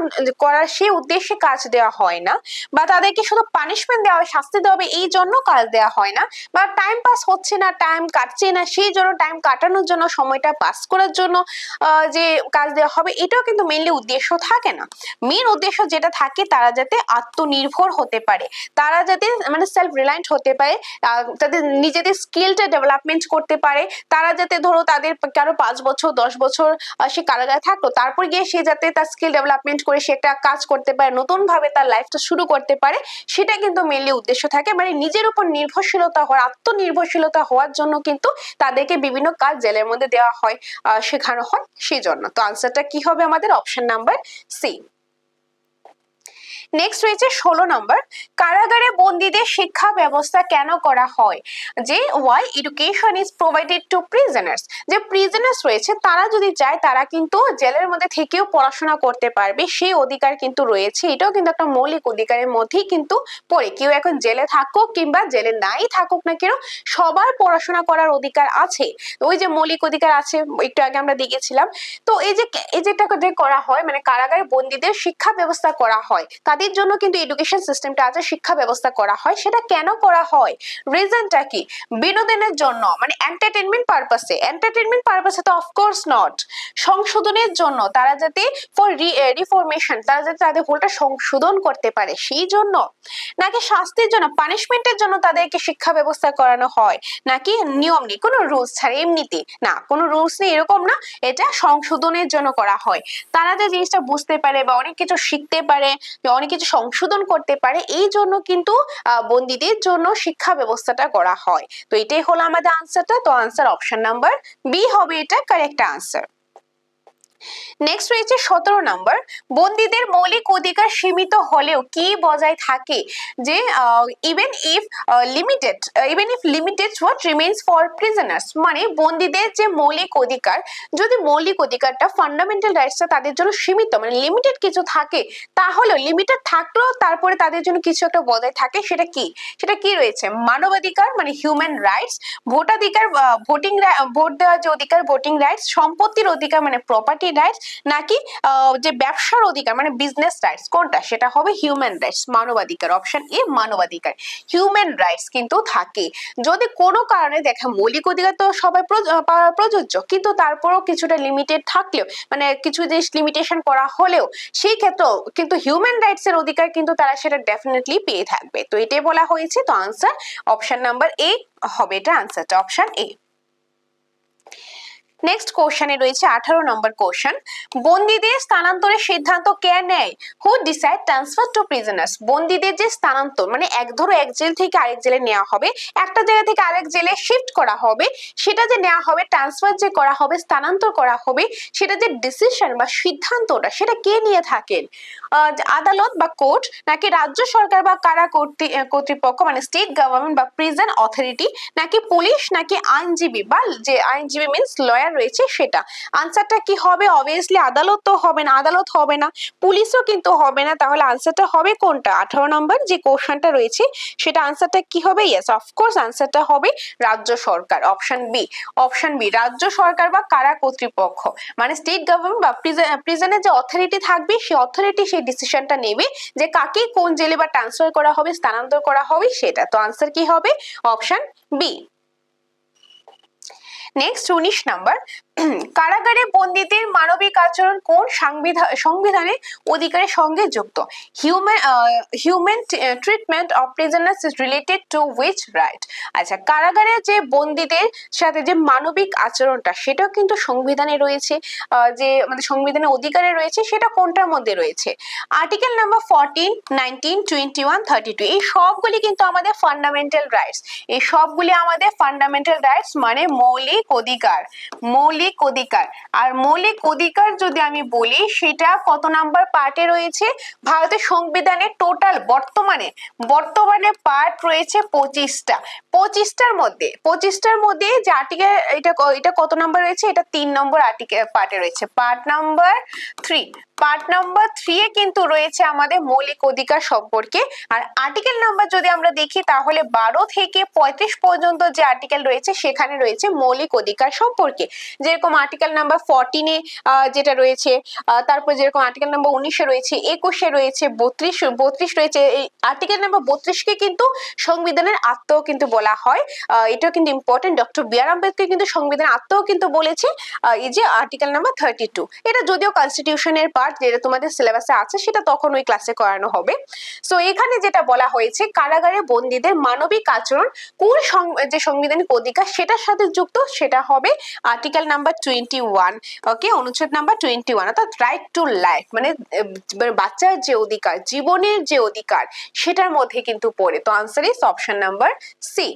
করার সেই উদ্দেশ্যে কাজ দেওয়া হয় না, বা তাদেরকে শুধু পানিশমেন্ট দেওয়া হবে, শাস্তি দেওয়া হবে এই জন্য কাজ দেওয়া হয় না, বা টাইম পাস হচ্ছে না, টাইম কাটছে না, সেই জন্য টাইম কাটানোর জন্য, সময়টা পাস করার জন্য যে কাজ দেওয়া হবে, এটাও কিন্তু মেইনলি উদ্দেশ্য থাকে না। মেইন উদ্দেশ্য যেটা থাকে, তারা যাতে আত্মনির্ভর হতে পারে, তারা যাতে মানে সেলফ রিলায়েন্ট হতে পারে, তাদের নিজেদের স্কিলটা ডেভেলপমেন্ট করতে পারে, তারা যাতে ধরো তাদের কারো 5 বছর 10 বছর সে কারাগারে থাকলো, তারপর গিয়ে সে যাতে তার স্কিল ডেভেলপমেন্ট করে সে একটা কাজ করতে পারে, নতুন ভাবে তার লাইফটা শুরু করতে পারে, সেটা কিন্তু মেইনলি উদ্দেশ্য থাকে। মানে নিজের উপর নির্ভরশীলতা হওয়ার, আত্মনির্ভরশীলতা হওয়ার জন্য কিন্তু তাদেরকে বিভিন্ন কাজ জেলের মধ্যে দেওয়া হয়, শেখানো হয়, সেই জন্য। তো আনসারটা কি হবে আমাদের? Option number C. নেক্সট রয়েছে 16 নম্বর, কারাগারে বন্দীদের শিক্ষা ব্যবস্থা কেন করা হয়? যে why education is provided to prisoners, যে প্রিজনার্স রয়েছে তারা যদি চায় তারা কিন্তু জেলের মধ্যে থেকেও পড়াশোনা করতে পারবে, সেই অধিকার কিন্তু রয়েছে। এটাও কিন্তু একটা মৌলিক অধিকারের মধ্যেই কিন্তু পড়ে। কেউ এখন জেলে থাকুক কিংবা জেলে নাই থাকুক না কেন, সবার পড়াশোনা করার অধিকার আছে। ওই যে মৌলিক অধিকার আছে, একটু আগে আমরা দেখেছিলাম। তো এই যেটা করা হয়, মানে কারাগারে বন্দীদের শিক্ষা ব্যবস্থা করা হয়, তাদের জন্য কিন্তু এডুকেশন সিস্টেমটা আছে, শিক্ষা ব্যবস্থা করা হয়। সেটা কেন করা হয়? রিজনটা কি? বিনোদনের জন্য, মানে এন্টারটেইনমেন্ট পারপাসে? এন্টারটেইনমেন্ট পারপাসে তো অফকোর্স নট। সংশোধনের জন্য, তারা যাতে ফর রিফরমেশন, তারা যাতে তাদের ভুলটা সংশোধন করতে পারে সেই জন্য, নাকি শাস্তির জন্য, পানিশমেন্টের জন্য তাদেরকে শিক্ষা ব্যবস্থা করানো হয়, নাকি নিয়ম নেই, কোনো রুলস ছাড়া এমনিতে? না, কোনো রুলস নেই এরকম না, এটা সংশোধনের জন্য করা হয়। তারা যে জিনিসটা বুঝতে পারে বা অনেক কিছু শিখতে পারে, অনেক কিছু সংশোধন করতে পারে, এই জন্য কিন্তু বন্দীদের জন্য শিক্ষা ব্যবস্থাটা করা হয়। তো এটাই হলো আমাদের আনসারটা। তো আনসার অপশন নাম্বার বি হবে এটা কারেক্ট আনসার। নেক্সট রয়েছে 17 নম্বর, বন্দীদের মৌলিক অধিকার সীমিত হলেও কি বজায় থাকে? যে even if limited what remains for prisoners, মানে বন্দীদের যে মৌলিক অধিকার, যদি মৌলিক অধিকারটা, ফান্ডামেন্টাল রাইটসটা তাদের জন্য সীমিত, মানে লিমিটেড কিছু থাকে, তাহলেও লিমিটেড থাকলেও তারপরে তাদের জন্য কিছু একটা বজায় থাকে, সেটা কি? সেটা কি রয়েছে? মানবাধিকার মানে হিউম্যান রাইটস, ভোটাধিকার, ভোট দেওয়ার যে অধিকার, ভোটিং রাইটস, সম্পত্তির অধিকার মানে প্রপার্টি রাইটস, নাকি যে ব্যবসার অধিকার মানে বিজনেস রাইটস, কোনটা? সেটা হবে হিউম্যান রাইটস, মানবাধিকার। অপশন এ মানবাধিকার। হিউম্যান রাইটস কিন্তু থাকে। যদি কোনো কারণে দেখা, মৌলিক অধিকার তো সবাই প্রযোজ্য, কিন্তু তারপরেও কিছুটা লিমিটেড থাকলেও, মানে কিছু জিনিস লিমিটেশন করা হলেও, সেই ক্ষেত্রেও কিন্তু হিউম্যান রাইটস এর অধিকার কিন্তু তারা সেটা ডেফিনেটলি পেয়ে থাকবে। তো এটাই বলা হয়েছে। তো আনসার অপশন নাম্বার এ হবে এটা আনসারটা, অপশন এ। নেক্সট কোশ্চেনে রয়েছে 18 নম্বর কোশ্চেন, বন্দীদের স্থানান্তরের সিদ্ধান্ত কে নেয়? হু ডিসাইড ট্রান্সফার টু প্রিজনার্স, বন্দীদের যে স্থানান্তর, মানে এক জেল থেকে আরেক জেলে নেওয়া হবে, একটা জায়গা থেকে আরেক জেলে শিফট করা হবে, সেটা যে নেওয়া হবে, ট্রান্সফার যে করা হবে, স্থানান্তর করা হবে, সেটা যে ডিসিশন বা সিদ্ধান্তটা, সেটা কে নিয়ে থাকেন? আদালত বা কোর্ট, নাকি রাজ্য সরকার বা কারা কর্তৃপক্ষ মানে স্টেট গভর্নমেন্ট বা প্রিজন অথরিটি, নাকি পুলিশ, নাকি আইনজীবী বা যে আইনজীবী মিন্স লয়ার রয়েছে সেটা? আনসারটা কি হবে? অবভিয়াসলি আদালত তো হবে না, আদালত হবে না, পুলিশও কিন্তু হবে না, তাহলে আনসারটা হবে কোনটা? 18 নম্বর যে কোশ্চেনটা রয়েছে সেটা আনসারটা কি হবে? ইয়েস, অফকোর্স আনসারটা হবে রাজ্য সরকার, অপশন বি। অপশন বি, রাজ্য সরকার বা কারা কর্তৃপক্ষ, মানে স্টেট গভর্নমেন্ট বা প্রিজনের যে অথরিটি থাকবে, সেই অথরিটি সেই ডিসিশনটা নেবে যে কাকে কোন জেলে বা ট্রান্সফার করা হবে, স্থানান্তর করা হবে সেটা। তো আনসার কি হবে? Option B. নেক্সট 19 নাম্বার, কারাগারে বন্দীদের মানবিক আচরণ কোন সংবিধানে অধিকারের সঙ্গে যুক্ত? Human treatment of prisoners is related to which right? আচ্ছা, কারাগারে যে বন্দীদের সাথে যে মানবিক আচরণটা, সেটাও কিন্তু সংবিধানে রয়েছে, যে আমাদের সংবিধানের অধিকারে রয়েছে, সেটা কোনটার মধ্যে রয়েছে? আর্টিকেল নাম্বার 14, 19, 21, 32, এই সবগুলি কিন্তু আমাদের ফান্ডামেন্টাল রাইটস, এই সবগুলি আমাদের ফান্ডামেন্টাল রাইটস, মানে মৌলিক অধিকার, মৌলিক অধিকার। আর মৌলিক অধিকার যদি আমি বলি, সেটা কত নাম্বার পার্টে রয়েছে? ভারতের সংবিধানের টোটাল বর্তমানে পার্ট রয়েছে 25টা। 25টার মধ্যে যে আর্টিকেল, এটা কত নাম্বার রয়েছে? এটা 3 নম্বর আর্টিকেল পার্টে রয়েছে, পার্ট নাম্বার 3। পার্ট নাম্বার 3 এ কিন্তু রয়েছে আমাদের মৌলিক অধিকার সম্পর্কে। আর আর্টিকেল নাম্বার যদি আমরা দেখি তাহলে 12 থেকে 35 পর্যন্ত যে আর্টিকেল রয়েছে সেখানে রয়েছে মৌলিক অধিকার সম্পর্কে। যেরকম আর্টিকেল নাম্বার 14 এ যেটা রয়েছে, তারপর যেরকম আর্টিকেল নাম্বার 19 এ রয়েছে, 21 এ রয়েছে, 32 রয়েছে। এই আর্টিকেল নাম্বার 32 কে কিন্তু সংবিধানের আত্মাও কিন্তু বলা হয়। এটাও কিন্তু ইম্পর্টেন্ট। ডক্টর বি আর আম্বেদকর কিন্তু সংবিধানের আত্মাও কিন্তু বলেছে। এই যে আর্টিকেল নাম্বার 32, এটা যদিও কনস্টিটিউশনের পার্ট, যেটা তোমাদের সিলেবাসে আছে সেটা তখন ওই ক্লাসে করানো হবে। সো এখানে যেটা বলা হয়েছে, কারাগারে বন্দীদের মানবিক আচরণ কোন যে সাংবিধানিক অধিকার সেটার সাথে যুক্ত, সেটা হবে আর্টিকেল নাম্বার 21। ওকে, অনুচ্ছেদ নাম্বার 21, অর্থাৎ রাইট টু লাইফ, মানে বাচ্চার যে অধিকার, জীবনের যে অধিকার, সেটার মধ্যে কিন্তু পড়ে। তো answer is option number C.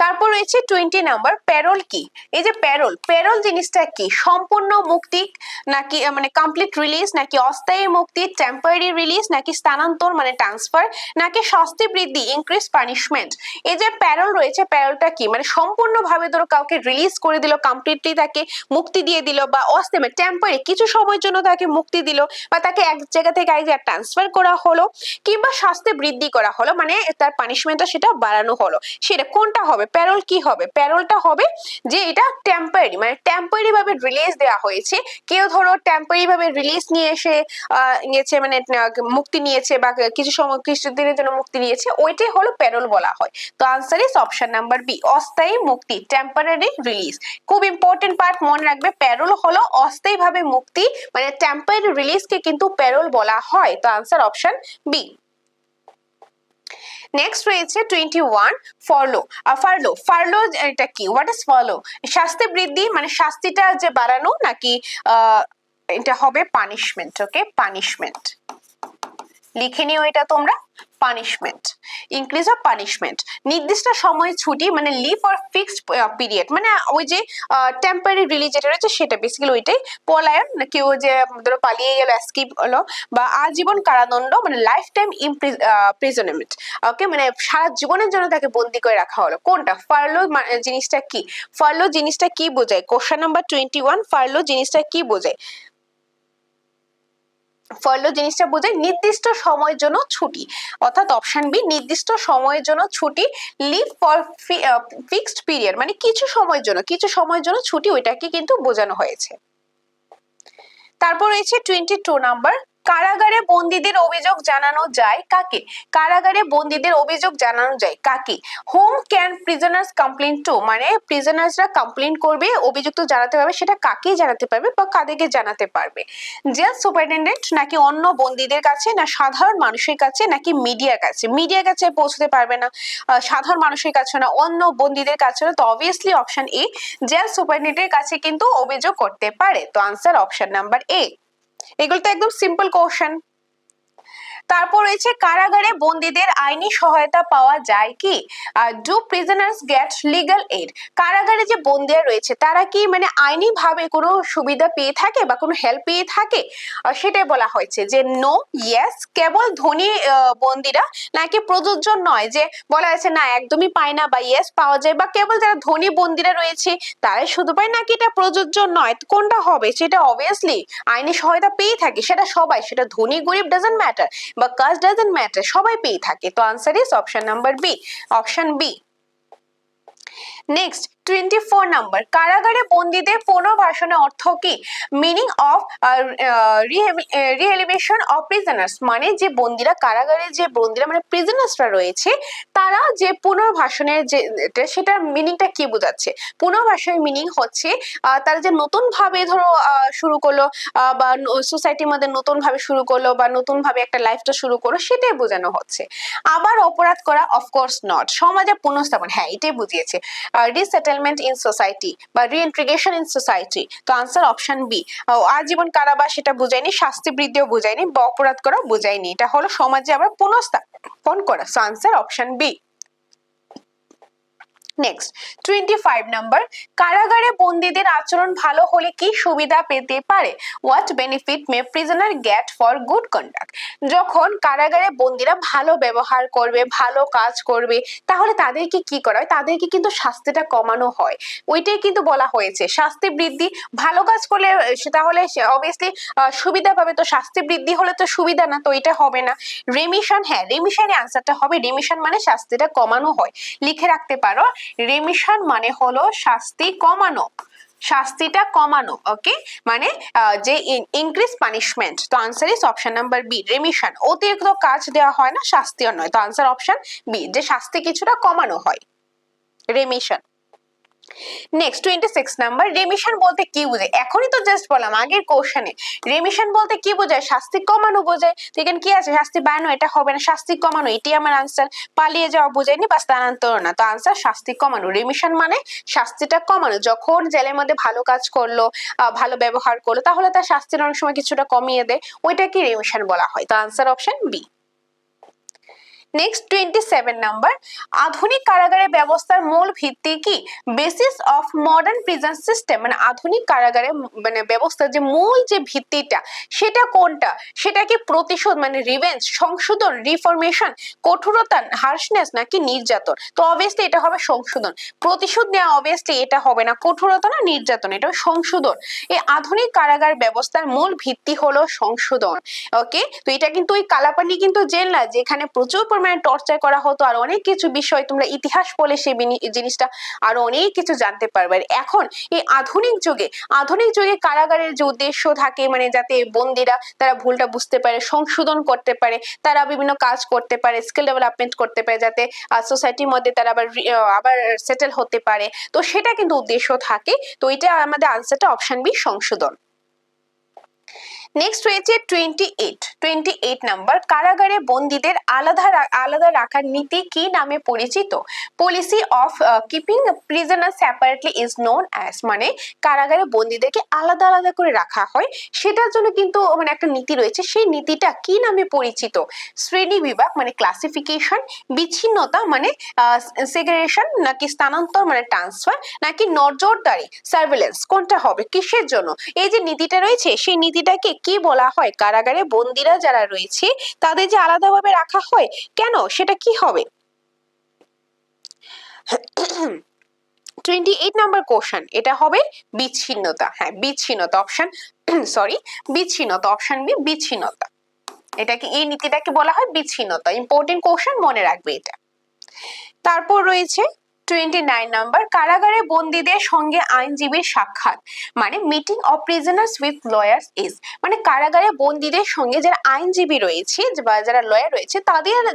তারপর রয়েছে 20 নাম্বার, প্যারোল কি? এই যে প্যারোল জিনিসটা কি? সম্পূর্ণ মুক্তি নাকি মানে কমপ্লিট রিলিজ, নাকি অস্থায়ী মুক্তি টেম্পোরারি রিলিজ, নাকি স্থানান্তর মানে ট্রান্সফার, নাকি শাস্তি বৃদ্ধি ইনক্রিজ পানিশমেন্ট? এই যে প্যারোল রয়েছে, প্যারোলটা কি? মানে সম্পূর্ণভাবে ধরো কাউকে রিলিজ করে দিল, কমপ্লিটলি তাকে মুক্তি দিয়ে দিল, বা অস্থায়ী মানে টেম্পোরারি কিছু সময়ের জন্য তাকে মুক্তি দিল, বা তাকে এক জায়গা থেকে এক জায়গায় ট্রান্সফার করা হলো, কিংবা শাস্তি বৃদ্ধি করা হলো, মানে তার পানিশমেন্টটা সেটা বাড়ানো হলো। সেটা কোনটা হবে? প্যারোল কি হবে? প্যারোলটা হবে যে এটা টেম্পোরারি, মানে টেম্পোরারি ভাবে রিলিজ দেওয়া হয়েছে। কেউ ধরো টেম্পোরারি ভাবে রিলিজ নিয়ে এসে নিয়েছে, মানে মুক্তি নিয়েছে, বা কিছু সময় কিছু দিনের জন্য মুক্তি নিয়েছে, ওইটাই হলো প্যারোল বলা হয়। তো answer is option number B, অস্থায়ী মুক্তি টেম্পোরারি রিলিজ। খুব ইম্পর্টেন্ট পার্ট মনে রাখবে, প্যারোল হলো অস্থায়ী ভাবে মুক্তি, মানে টেম্পোরারি রিলিজকে কিন্তু প্যারোল বলা হয়। তো আনসার অপশন বি। নেক্সট রয়েছে 21, ফার্লো এটা কি? What is Farlow? শাস্তি বৃদ্ধি মানে শাস্তিটা যে বাড়ানো, নাকি এটা হবে পানিশমেন্ট। ওকে, পানিশমেন্ট লিখে নিও এটা তোমরা, পানিশমেন্ট, ইনক্রিজ অফ পানিশমেন্ট। নির্দিষ্ট সময় ছুটি মানে লিভ অর ফিক্সড পিরিয়ড, মানে ওই যে টেম্পোরারি রিলিজ যেটা রয়েছে সেটা বেসিক্যালি ওইটাই। পলায়ন, কেউ যে ধরো পালিয়ে গেল, এসকেপ হলো, বা আজীবন কারাদণ্ড মানে লাইফ টাইম ইমপ্রিজনমেন্ট। ওকে, মানে সারা জীবনের জন্য তাকে বন্দি করে রাখা হলো। কোনটা? ফার্লো জিনিসটা কি? ফার্লো জিনিসটা কি বোঝায়? কোশ্চেন নাম্বার 21, ফার্লো জিনিসটা কি বোঝায়? ফার্লো জিনিসটা বোঝায় নির্দিষ্ট সময়ের জন্য ছুটি, অর্থাৎ অপশন বি, নির্দিষ্ট সময়ের জন্য ছুটি। লিভ ফর ফিক্সড পিরিয়ড মানে কিছু সময়ের জন্য ছুটি, ওইটাকে কিন্তু বোঝানো হয়েছে। তারপর রয়েছে 22 নাম্বার, কারাগারে বন্দীদের অভিযোগ জানানো যায় কাকে? কারাগারে বন্দীদের অভিযোগ জানানো যায় কাকে? Whom can prisoners complain to, মানে প্রিজনার্সরা কমপ্লেন করবে, অভিযুক্ত জানাতে পারবে, সেটা কাকে জানাতে পারবে বা কাদেরকে জানাতে পারবে? জেল সুপারিনটেন্ডেন্ট, নাকি অন্য বন্দীদের কাছে, না সাধারণ মানুষের কাছে, নাকি মিডিয়ার কাছে? মিডিয়ার কাছে পৌঁছতে পারবে না, সাধারণ মানুষের কাছে না, অন্য বন্দীদের কাছে না। তো অবভিয়াসলি অপশন এ, জেল সুপারিনটেন্ডেন্টের কাছে কিন্তু অভিযোগ করতে পারে। তো আনসার অপশন নাম্বার এ। এগুলো তো একদম সিম্পল কোশ্চেন। তারপর রয়েছে, কারাগারে বন্দীদের আইনি সহায়তা পাওয়া যায় কি? Do prisoners get legal aid? কারাগারে যে বন্দীরা রয়েছে তারা কি মানে আইনি ভাবে কোনো সুবিধা পেয়ে থাকে বা কোনো হেল্প পেয়ে থাকে? সেটাই বলা হয়েছে যে নো, ইয়েস, কেবল ধনী বন্দীরা, নাকি প্রযোজ্য নয়, যে বলা হয়েছে না একদমই পায় না, বা ইয়েস পাওয়া যায়, বা কেবল যারা ধনী বন্দীরা রয়েছে তারাই শুধু পায়, নাকি এটা প্রযোজ্য নয়? কোনটা হবে? সেটা অবভিয়াসলি আইনি সহায়তা পেয়ে থাকে, সেটা সবাই, সেটা ধনী গরিব ডাজন্ট ম্যাটার, বা কাস্ট ডাজন্ট ম্যাটার, সবাই পেয়ে থাকে। তো answer is option number B, option B. Next 24 number, কারাগারে বন্দীদের পুনর্বাসনের অর্থ কি? Meaning of rehabilitation of prisoners, মানে যে বন্দীরা কারাগারে যে বন্দীরা মানে প্রিজনার্সরা রয়েছে তারা যে পুনর্বাসনের যে সেটার মিনিংটা কি বোঝাচ্ছে? পুনর্বাসনের মিনিং হচ্ছে তারা যে নতুন ভাবে ধরো শুরু করলো, বা সোসাইটির মধ্যে নতুন ভাবে শুরু করলো, বা নতুন ভাবে একটা লাইফটা শুরু করলো, সেটাই বোঝানো হচ্ছে। আবার অপরাধ করা, অফকোর্স নট। সমাজে পুনঃস্থাপন, হ্যাঁ এটাই বুঝিয়েছে। রিসেটেলমেন্ট ইন সোসাইটি বা রিইন্টিগ্রেশন ইন সোসাইটি। তো আনসার অপশন বি। আজীবন কারাবাস সেটা বুঝায়নি, শাস্তি বৃদ্ধিও বুঝায়নি, বা অপরাধ করা বুঝায়নি, এটা হলো সমাজে আবার পুনঃস্থাপন করা। So answer option B. Next 25 number, কারাগারে বন্দীদের আচরণ ভালো হলে কি সুবিধা পেতে পারে? What benefit may prisoner get for good conduct? যখন কারাগারে বন্দীরা ভালো ব্যবহার করবে, ভালো কাজ করবে, তাহলে তাদেরকে কি করা হয়? তাদেরকে কিন্তু শাস্তিটা কমানো হয়। ওইটাই কিন্তু বলা হয়েছে শাস্তি বৃদ্ধি। ভালো কাজ করলে তাহলে অবভিয়াসলি সুবিধা পাবে, তো শাস্তি বৃদ্ধি হলে তো সুবিধা না, তো এটা হবে না। রেমিশন, হ্যাঁ রেমিশনের আনসারটা হবে। রেমিশন মানে শাস্তিটা কমানো হয়, লিখে রাখতে পারো। রেমিশন মানে হলো শাস্তি কমানো, শাস্তিটা কমানো। ওকে, মানে যে ইনক্রিজ পানিশমেন্ট। তো answer is option number B, remission. অতিরিক্ত কাজ দেওয়া হয় না, শাস্তিও নয়। তো আনসার অপশন বি, যে শাস্তি কিছুটা কমানো হয়, রেমিশন। নেক্সট 26 নাম্বার, রেমিশন বলতে কি বোঝায়? এখনই তো জাস্ট বললাম আগের কোশ্চেনে, রেমিশন বলতে কি বোঝায়? শাস্তি কমানো বোঝায়। তো এখানে কি আছে? শাস্তি বাড়ানো, এটা হবে না, শাস্তি কমানো, এটি আমার আনসার। পালিয়ে যাওয়া বোঝায়নি বা স্থানান্তর না, তো আনসার শাস্তি কমানো। রেমিশন মানে শাস্তিটা কমানো। যখন জেলের মধ্যে ভালো কাজ করলো, ভালো ব্যবহার করলো, তাহলে তার শাস্তির অনেক সময় কিছুটা কমিয়ে দেয়, ওইটাকে রেমিশন বলা হয়। তো answer option B. Next 27 number, আধুনিক কারাগারের ব্যবস্থার মূল ভিত্তি কি? Basis of modern prison system, মানে আধুনিক কারাগারের মানে ব্যবস্থার যে মূল যে ভিত্তিটা, সেটা কোনটা? সেটা কি প্রতিশোধ মানে রিভেঞ্জ, সংশোধন, রিফরমেশন, কঠোরতা, হার্শনেস, নাকি নির্যাতন? তো অবভিয়াসলি এটা হবে সংশোধন। প্রতিশোধ নেওয়া অবভিয়াসলি এটা হবে না, কঠোরতা না নির্যাতন, এটা সংশোধন। এই আধুনিক কারাগার ব্যবস্থার মূল ভিত্তি হলো সংশোধন। ওকে, তো এটা কিন্তু ওই কালাপানি কিন্তু জেল না, যেখানে প্রচুর পরিমাণে টর্চার করা হতো, আর অনেক কিছু বিষয় তোমরা ইতিহাস পড়লে সেই জিনিসটা আরো অনেক কিছু জানতে পারবে। এখন এই আধুনিক যুগে কারাগারের যে উদ্দেশ্য থাকে, মানে যাতে বন্দীরা তারা ভুলটা বুঝতে পারে, সংশোধন করতে পারে, তারা বিভিন্ন কাজ করতে পারে, স্কিল ডেভেলপমেন্ট করতে পারে, যাতে সোসাইটির মধ্যে তারা আবার সেটেল হতে পারে, তো সেটা কিন্তু উদ্দেশ্য থাকে। তো এটা আমাদের আনসারটা অপশন বি, সংশোধন। নেক্সট রয়েছে 28 নাম্বার, কারাগারে বন্দীদের আলাদা রাখার নীতি কি নামে পরিচিত? Policy of keeping prisoner separately is known as, মানে কারাগারে বন্দীদেরকে আলাদা করে রাখা হয়, সেটার জন্য কিন্তু মানে একটা নীতি রয়েছে, সেই নীতিটা কি নামে পরিচিত? শ্রেণী বিভাগ মানে ক্লাসিফিকেশন, বিচ্ছিন্নতা মানে সেগ্রেগেশন, নাকি স্থানান্তর মানে ট্রান্সফার, নাকি নজরদারি সার্ভেলেন্স, কোনটা হবে? কিসের জন্য এই যে নীতিটা রয়েছে, সেই নীতিটাকে কি বলা হয়? কারাগারে বন্দীরা যারা রয়েছে তাদের যে আলাদাভাবে রাখা হয়, কেন, সেটা কি হবে? 28 নাম্বার কোশ্চেন, এটা হবে বিচ্ছিন্নতা। হ্যাঁ, বিচ্ছিন্নতা অপশন সরি, বিচ্ছিন্নতা অপশন বি, বিচ্ছিন্নতা। এটাকে, এই নীতিটাকে বলা হয় বিচ্ছিন্নতা। ইম্পর্টেন্ট কোশ্চেন, মনে রাখবে এটা। তারপর রয়েছে 29 নাম্বার, কারাগারে বন্দীদের সঙ্গে আইনজীবীর সাক্ষাৎ মানে meeting of prisoners with lawyers is, মানে কারাগারে বন্দীদের সঙ্গে যারা আইনজীবী রয়েছে বা যারা লয়ার রয়েছে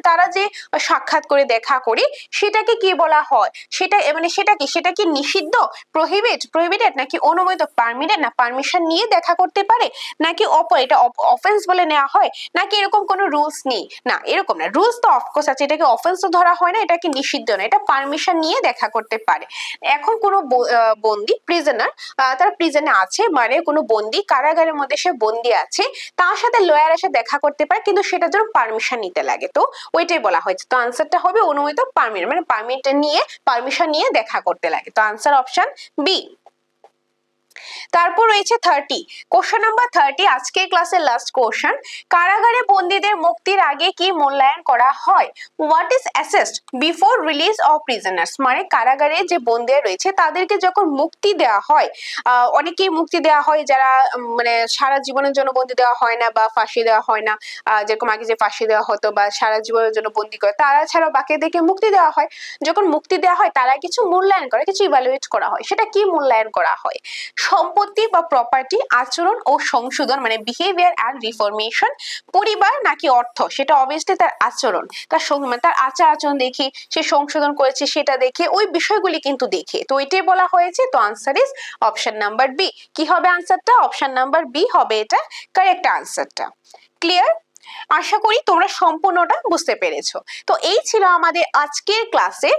তারা যে সাক্ষাৎ করে দেখা করে, সেটাকে কি বলা হয়? সেটা মানে সেটা কি নিষিদ্ধ, প্রহিবিটেড, নাকি অনুমোদিত, পারমিটেড না পারমিশন নিয়ে দেখা করতে পারে, নাকি এটা অফেন্স বলে নেওয়া হয়, নাকি এরকম কোনো রুলস নেই? না, এরকম না, রুলস তো অফকোর্স আছে, এটাকে অফেন্স তো ধরা হয় না, এটাকে নিষিদ্ধ না, এটা পারমিশন নিয়ে দেখা করতে পারে। এখন কোনো বন্দী প্রিজনার, তারা প্রিজনে আছে, মানে কোনো বন্দী কারাগারের মধ্যে সে বন্দী আছে, তার সাথে লয়ার এসে দেখা করতে পারে, কিন্তু সেটার জন্য পারমিশন নিতে লাগে, তো ওইটাই বলা হয়েছে। তো আনসারটা হবে অনুমোদিত, পারমিট মানে পারমিশন নিয়ে দেখা করতে লাগে। তো আনসার অপশন বি। তারপর রয়েছে 30, কোশ্চেন নাম্বার 30, আজকের ক্লাসের লাস্ট কোশ্চেন, কারাগারে বন্দীদের মুক্তির আগে কি মূল্যায়ন করা হয়? What is assessed before release of prisoners, মানে কারাগারে যে বন্দীরা রয়েছে তাদেরকে যখন মুক্তি দেওয়া হয়, অনেকেই মুক্তি দেওয়া হয় যারা মানে সারা জীবনের জন্য বন্দী দেওয়া হয় না বা ফাঁসি দেওয়া হয় না, যেরকম আগে যে ফাঁসি দেওয়া হতো বা সারা জীবনের জন্য বন্দী করে, তারা ছাড়াও বাকিদেরকে মুক্তি দেওয়া হয়। যখন মুক্তি দেওয়া হয় তারা কিছু মূল্যায়ন করে, কিছু ইভালুয়েট করা হয়, সেটা কি মূল্যায়ন করা হয়? সম্পত্তি বা প্রপার্টি, আচরণ ও সংশোধন মানে বিহেভিয়ার অ্যান্ড রিফরমেশন, পরিবার নাকি অর্থ? সেটা অবভিয়াসলি তার আচরণ, তার আচার আচরণ দেখে সে সংশোধন করেছে, সেটা দেখে ওই বিষয়গুলি কিন্তু দেখে, তো এটাই বলা হয়েছে। তো answer is option number B. কি হবে আনসারটা? অপশন নাম্বার বি হবে এটা কারেক্ট আনসারটা। ক্লিয়ার? আশা করি তোমরা সম্পূর্ণটা বুঝতে পেরেছো। তো এই ছিল আমাদের আজকের ক্লাসে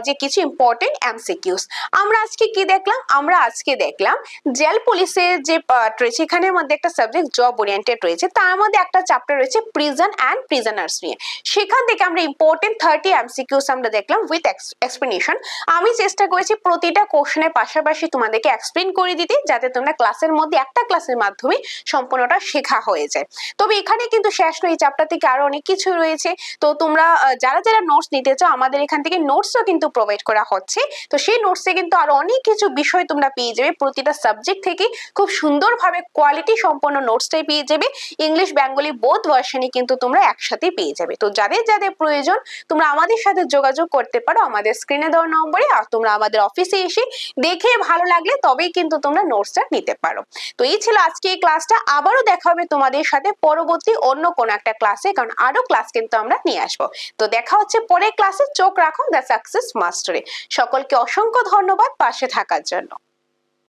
যে কিছু ইম্পর্টেন্ট এমসিকিউস। আমরা আজকে কি দেখলাম? আমরা আজকে দেখলাম জেল পুলিশের যে পার্ট রয়েছে, এখানের মধ্যে একটা সাবজেক্ট জব ওরিয়েন্টেড রয়েছে, তার মধ্যে একটা চ্যাপ্টার রয়েছে প্রিজন অ্যান্ড প্রিজনার্স নিয়ে। সেখান থেকে আমরা ইম্পর্টেন্ট 30 এমসিকিউস আমরা দেখলাম উইথ এক্সপ্লেনেশন। আমি চেষ্টা করেছি প্রতিটা কোশ্চেনের পাশাপাশি তোমাদেরকে এক্সপ্লেন করে দিতে, যাতে তোমরা ক্লাসের মধ্যে একটা ক্লাসের মাধ্যমে সম্পূর্ণটা শেখা হয়ে যায়। তবে এখানে কিন্তু শেষ নয়, এই চ্যাপ্টার থেকে আরো অনেক কিছু রয়েছে। তো তোমরা যারা যারা নোটস নিতে চাও, আমাদের এখান থেকে নোটসও কিন্তু প্রোভাইড করা হচ্ছে। তো সেই নোটসে কিন্তু আরো অনেক কিছু বিষয় তোমরা পেয়ে যাবে, প্রতিটা সাবজেক্ট থেকে খুব সুন্দরভাবে কোয়ালিটি সম্পন্ন নোটসটাই পেয়ে যাবে। ইংলিশ বেঙ্গলি বোথ ভার্সনই কিন্তু তোমরা একসাথে পেয়ে যাবে। তো যাদের যাদের প্রয়োজন তোমরা আমাদের সাথে যোগাযোগ করতে পারো আমাদের স্ক্রিনে দেওয়া নম্বরে, আর তোমরা আমাদের অফিসে এসে দেখে ভালো লাগলে তবেই কিন্তু তোমরা নোটসটা নিতে পারো। তো এই ছিল আজকে এই ক্লাসটা। আবারও দেখা হবে তোমাদের সাথে পরবর্তী অন্য কোনো একটা ক্লাসে, কারণ আরো ক্লাস কিন্তু আমরা নিয়ে আসবো। তো দেখা হচ্ছে পরের ক্লাসে। চোখ রাখো দ্য সাকসেস মাস্টারে। সকলকে অসংখ্য ধন্যবাদ পাশে থাকার জন্য।